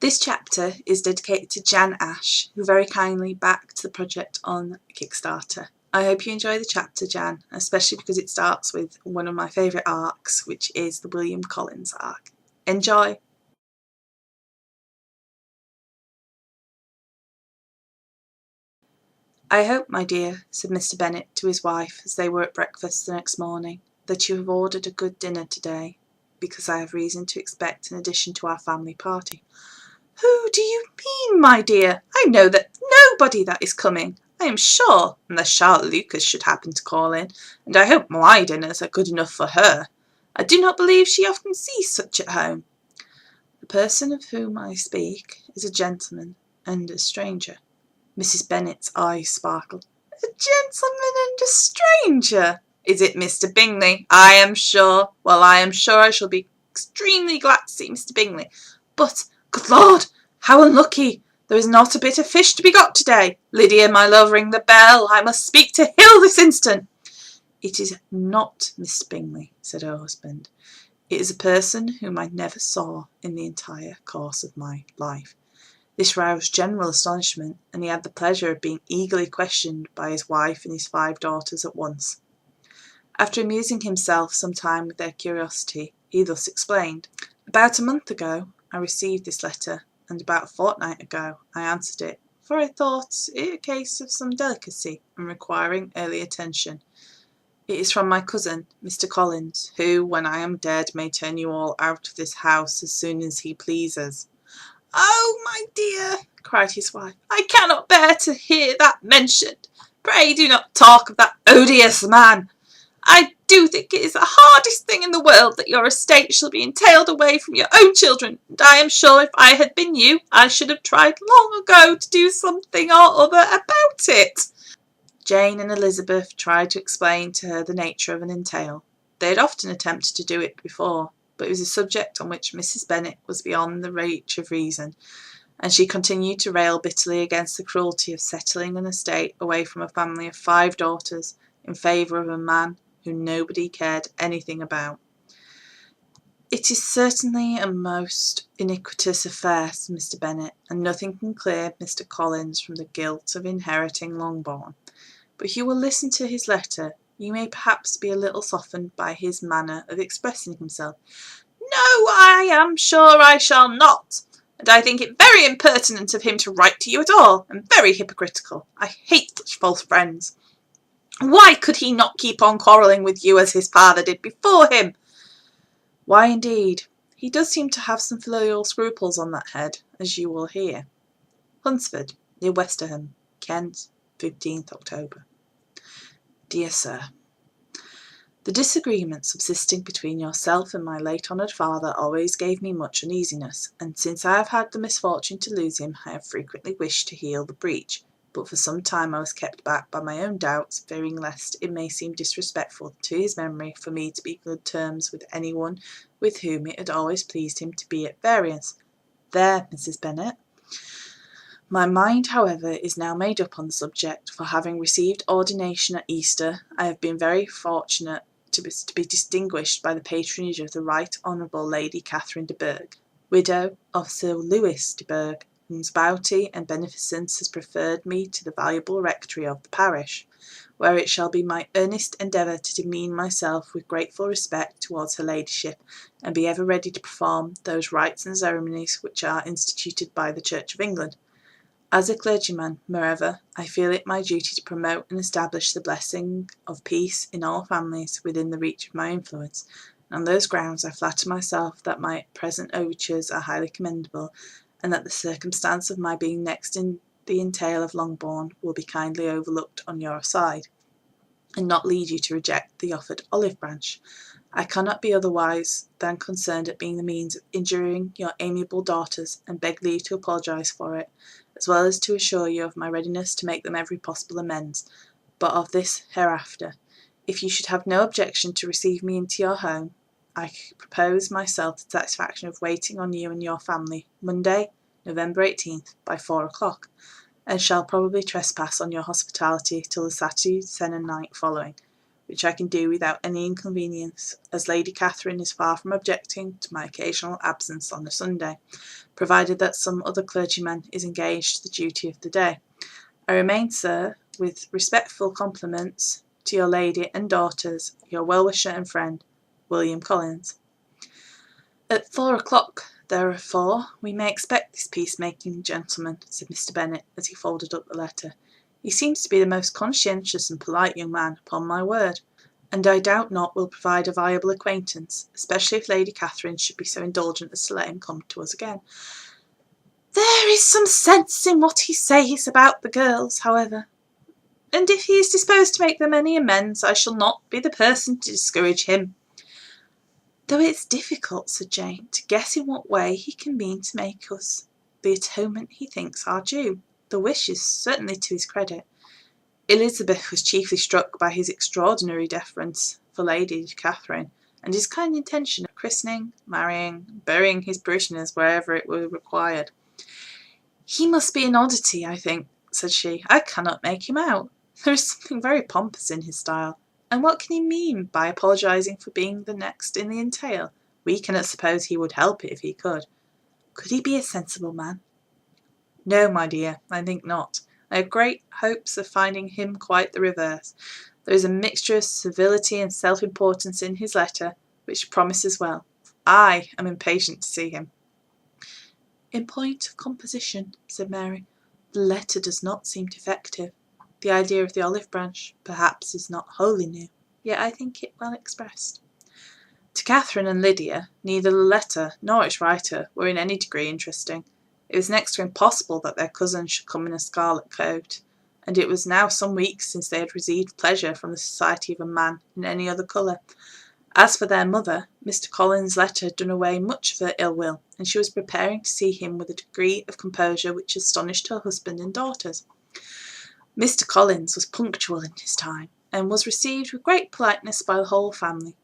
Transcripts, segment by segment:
This chapter is dedicated to Jan Ash, who very kindly backed the project on Kickstarter. I hope you enjoy the chapter, Jan, especially because it starts with one of my favourite arcs, which is the William Collins arc. Enjoy! I hope, my dear, said Mr. Bennet to his wife as they were at breakfast the next morning, that you have ordered a good dinner today, because I have reason to expect an addition to our family party. Who do you mean, my dear? I know that nobody that is coming, I am sure, unless Charlotte Lucas should happen to call in, and I hope my dinners are good enough for her. I do not believe she often sees such at home. The person of whom I speak is a gentleman and a stranger. Mrs. Bennet's eyes sparkled. A gentleman and a stranger? Is it Mr. Bingley? I am sure. Well, I am sure I shall be extremely glad to see Mr. Bingley. But, good Lord, how unlucky! There is not a bit of fish to be got today. Lydia, my love, ring the bell. I must speak to Hill this instant. It is not Mr. Bingley, said her husband. It is a person whom I never saw in the entire course of my life. This roused general astonishment, and he had the pleasure of being eagerly questioned by his wife and his 5 daughters at once. After amusing himself some time with their curiosity, he thus explained. About a month ago I received this letter, and about a fortnight ago I answered it, for I thought it a case of some delicacy and requiring early attention. It is from my cousin, Mr. Collins, who, when I am dead, may turn you all out of this house as soon as he pleases. Oh, my dear, cried his wife, I cannot bear to hear that mentioned. Pray do not talk of that odious man. I do think it is the hardest thing in the world that your estate shall be entailed away from your own children, and I am sure if I had been you, I should have tried long ago to do something or other about it. Jane and Elizabeth tried to explain to her the nature of an entail. They had often attempted to do it before, but it was a subject on which Mrs. Bennet was beyond the reach of reason, and she continued to rail bitterly against the cruelty of settling an estate away from a family of 5 daughters in favour of a man whom nobody cared anything about. It is certainly a most iniquitous affair, said Mr. Bennet, and nothing can clear Mr. Collins from the guilt of inheriting Longbourn. But if you will listen to his letter, you may perhaps be a little softened by his manner of expressing himself. No, I am sure I shall not, and I think it very impertinent of him to write to you at all, and very hypocritical. I hate such false friends. Why could he not keep on quarrelling with you as his father did before him? Why, indeed, he does seem to have some filial scruples on that head, as you will hear. Hunsford, near Westerham, Kent, 15th October. Dear Sir, the disagreement subsisting between yourself and my late honoured father always gave me much uneasiness, and since I have had the misfortune to lose him, I have frequently wished to heal the breach, but for some time I was kept back by my own doubts, fearing lest it may seem disrespectful to his memory for me to be on good terms with any one with whom it had always pleased him to be at variance. There, Mrs. Bennet. My mind, however, is now made up on the subject, for having received ordination at Easter, I have been very fortunate to be distinguished by the patronage of the Right Honourable Lady Catherine de Bourgh, widow of Sir Lewis de Bourgh, whose bounty and beneficence has preferred me to the valuable rectory of the parish, where it shall be my earnest endeavour to demean myself with grateful respect towards her ladyship, and be ever ready to perform those rites and ceremonies which are instituted by the Church of England. As a clergyman, moreover, I feel it my duty to promote and establish the blessing of peace in all families within the reach of my influence, and on those grounds I flatter myself that my present overtures are highly commendable, and that the circumstance of my being next in the entail of Longbourn will be kindly overlooked on your side, and not lead you to reject the offered olive branch. I cannot be otherwise than concerned at being the means of injuring your amiable daughters, and beg leave to apologise for it, as well as to assure you of my readiness to make them every possible amends. But of this hereafter. If you should have no objection to receive me into your home, I propose myself the satisfaction of waiting on you and your family Monday, November 18th, by 4 o'clock, and shall probably trespass on your hospitality till the Saturday se'nnight following, which I can do without any inconvenience, as Lady Catherine is far from objecting to my occasional absence on a Sunday, provided that some other clergyman is engaged to the duty of the day. I remain, sir, with respectful compliments to your lady and daughters, your well-wisher and friend, William Collins. At 4 o'clock, therefore, we may expect this peacemaking gentleman, said Mr. Bennet, as he folded up the letter. He seems to be the most conscientious and polite young man, upon my word, and I doubt not will provide a valuable acquaintance, especially if Lady Catherine should be so indulgent as to let him come to us again. There is some sense in what he says about the girls, however, and if he is disposed to make them any amends, I shall not be the person to discourage him. Though it's difficult, said Jane, to guess in what way he can mean to make us the atonement he thinks our due. The wish is certainly to his credit. Elizabeth was chiefly struck by his extraordinary deference for Lady Catherine, and his kind intention of christening, marrying, burying his parishioners wherever it were required. He must be an oddity, I think, said she. I cannot make him out. There is something very pompous in his style. And what can he mean by apologising for being the next in the entail? We cannot suppose he would help it if he could. Could he be a sensible man? No, my dear, I think not. I have great hopes of finding him quite the reverse. There is a mixture of civility and self-importance in his letter, which promises well. I am impatient to see him. In point of composition, said Mary, the letter does not seem defective. The idea of the olive branch, perhaps, is not wholly new, yet I think it well expressed. To Catherine and Lydia, neither the letter nor its writer were in any degree interesting. It was next to impossible that their cousin should come in a scarlet coat, and it was now some weeks since they had received pleasure from the society of a man in any other colour. As for their mother, Mr. Collins' letter had done away much of her ill will, and she was preparing to see him with a degree of composure which astonished her husband and daughters. Mr. Collins was punctual in his time, and was received with great politeness by the whole family.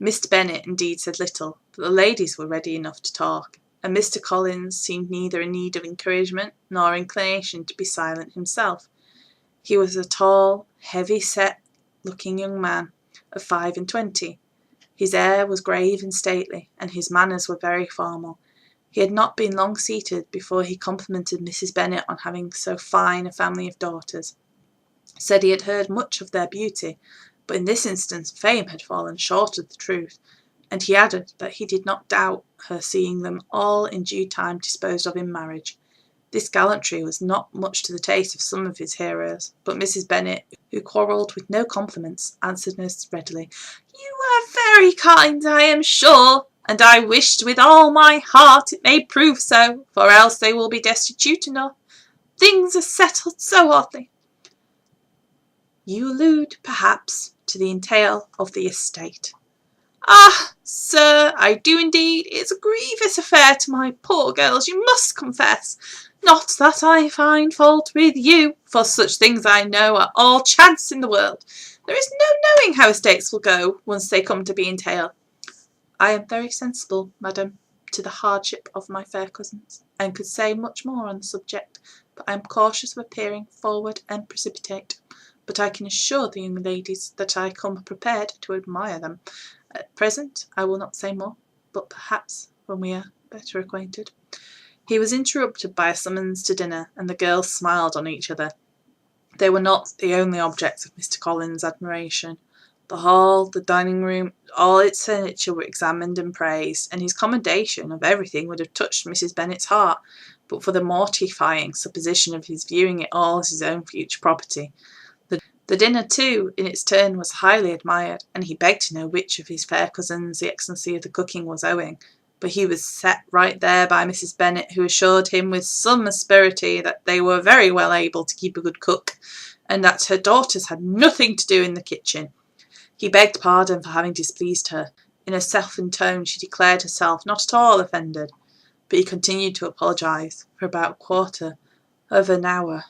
Mr. Bennet indeed said little, but the ladies were ready enough to talk, and Mr. Collins seemed neither in need of encouragement nor inclination to be silent himself. He was a tall, heavy-set-looking young man of 25. His air was grave and stately, and his manners were very formal. He had not been long seated before he complimented Mrs. Bennet on having so fine a family of daughters, said he had heard much of their beauty, but in this instance fame had fallen short of the truth, and he added that he did not doubt her seeing them all in due time disposed of in marriage. This gallantry was not much to the taste of some of his hearers, but Mrs. Bennet, who quarrelled with no compliments, answered most readily, "You are very kind, I am sure, and I wished with all my heart it may prove so, for else they will be destitute enough. Things are settled so oddly." "You allude, perhaps, to the entail of the estate." "Ah, sir, I do indeed. It's a grievous affair to my poor girls, you must confess. Not that I find fault with you, for such things I know are all chance in the world. There is no knowing how estates will go, once they come to be entailed. I am very sensible, madam, to the hardship of my fair cousins, and could say much more on the subject, but I am cautious of appearing forward and precipitate. But I can assure the young ladies that I come prepared to admire them. At present I will not say more, but perhaps when we are better acquainted." He was interrupted by a summons to dinner, and the girls smiled on each other. They were not the only objects of Mr. Collins' admiration. The hall, the dining-room, all its furniture were examined and praised, and his commendation of everything would have touched Mrs. Bennet's heart, but for the mortifying supposition of his viewing it all as his own future property. The dinner, too, in its turn was highly admired, and he begged to know which of his fair cousins the excellency of the cooking was owing, but he was set right there by Mrs. Bennet, who assured him with some asperity that they were very well able to keep a good cook, and that her daughters had nothing to do in the kitchen. He begged pardon for having displeased her. In a softened tone she declared herself not at all offended, but he continued to apologise for about a quarter of an hour.